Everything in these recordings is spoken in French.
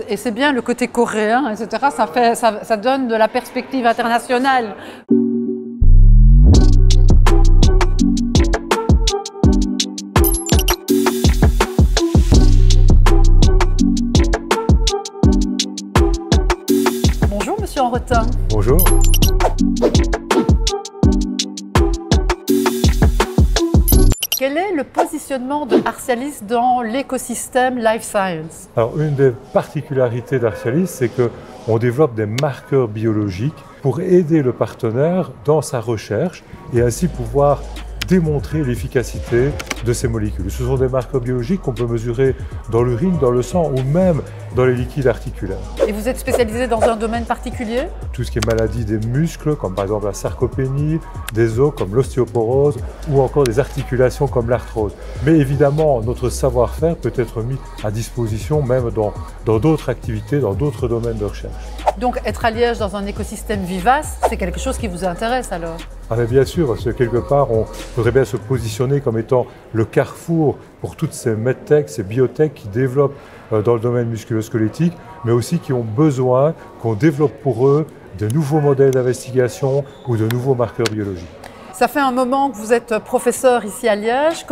Et c'est bien le côté coréen, etc. Ça donne de la perspective internationale. Bonjour Monsieur Henretin. Bonjour. Quel est le positionnement de Arcialis dans l'écosystème Life Science? Alors, une des particularités d'Arcialis, c'est qu'on développe des marqueurs biologiques pour aider le partenaire dans sa recherche et ainsi pouvoir démontrer l'efficacité de ces molécules. Ce sont des marqueurs biologiques qu'on peut mesurer dans l'urine, dans le sang ou même dans les liquides articulaires. Et vous êtes spécialisé dans un domaine particulier? Tout ce qui est maladie des muscles, comme par exemple la sarcopénie, des os comme l'ostéoporose ou encore des articulations comme l'arthrose. Mais évidemment, notre savoir-faire peut être mis à disposition même dans d'autres activités, dans d'autres domaines de recherche. Donc être à Liège dans un écosystème vivace, c'est quelque chose qui vous intéresse alors? Ah mais bien sûr, parce que quelque part, on voudrait bien se positionner comme étant le carrefour pour toutes ces medtech, ces biotech qui développent dans le domaine musculo-squelettique, mais aussi qui ont besoin qu'on développe pour eux de nouveaux modèles d'investigation ou de nouveaux marqueurs biologiques. Ça fait un moment que vous êtes professeur ici à Liège.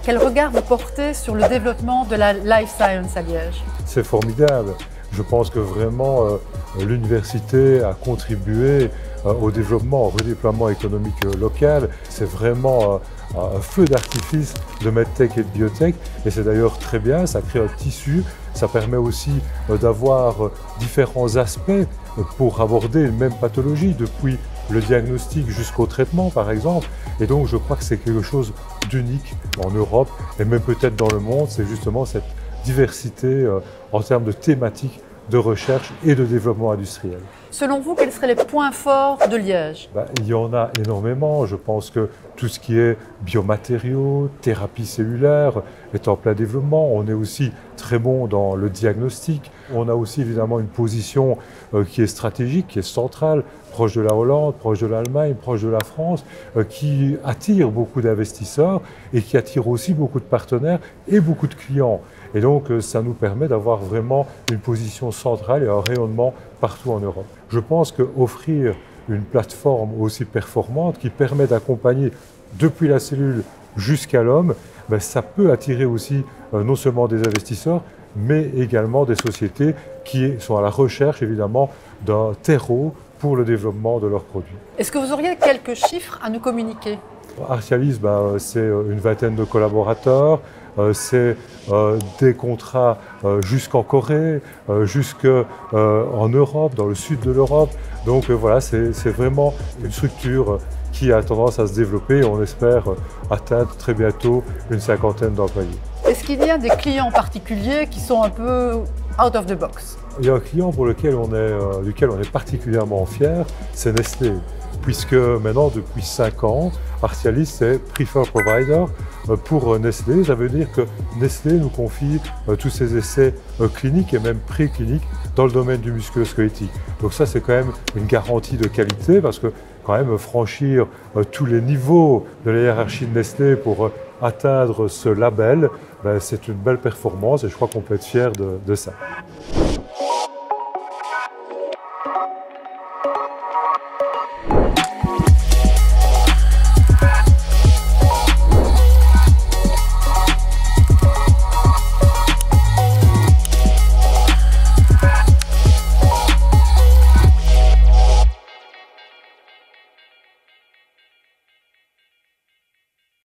Quel regard vous portez sur le développement de la life science à Liège? C'est formidable. Je pense que vraiment l'université a contribué au développement, au redéploiement économique local. C'est vraiment un feu d'artifice de medtech et de biotech et c'est d'ailleurs très bien, ça crée un tissu, ça permet aussi d'avoir différents aspects pour aborder une même pathologie, depuis le diagnostic jusqu'au traitement par exemple. Et donc je crois que c'est quelque chose d'unique en Europe et même peut-être dans le monde, c'est justement cette diversité en termes de thématiques de recherche et de développement industriel. Selon vous, quels seraient les points forts de Liège? Il y en a énormément. Je pense que tout ce qui est biomatériaux, thérapie cellulaire est en plein développement. On est aussi très bon dans le diagnostic. On a aussi évidemment une position qui est stratégique, qui est centrale, proche de la Hollande, proche de l'Allemagne, proche de la France, qui attire beaucoup d'investisseurs et qui attire aussi beaucoup de partenaires et beaucoup de clients. Et donc, ça nous permet d'avoir vraiment une position centrale et un rayonnement partout en Europe. Je pense qu'offrir une plateforme aussi performante qui permet d'accompagner depuis la cellule jusqu'à l'homme, ça peut attirer aussi non seulement des investisseurs, mais également des sociétés qui sont à la recherche évidemment d'un terreau pour le développement de leurs produits. Est-ce que vous auriez quelques chiffres à nous communiquer? Arcialis, c'est une vingtaine de collaborateurs, c'est des contrats jusqu'en Corée, jusqu'en Europe, dans le sud de l'Europe. Donc voilà, c'est vraiment une structure qui a tendance à se développer et on espère atteindre très bientôt une cinquantaine d'employés. Est-ce qu'il y a des clients particuliers qui sont un peu out of the box? Il y a un client pour duquel on est particulièrement fier, c'est Nestlé. Puisque maintenant, depuis 5 ans, Arcialis est Preferred Provider pour Nestlé. Ça veut dire que Nestlé nous confie tous ses essais cliniques et même précliniques dans le domaine du musculo-squelettique. Donc ça, c'est quand même une garantie de qualité parce que quand même franchir tous les niveaux de la hiérarchie de Nestlé pour atteindre ce label, c'est une belle performance et je crois qu'on peut être fier de ça.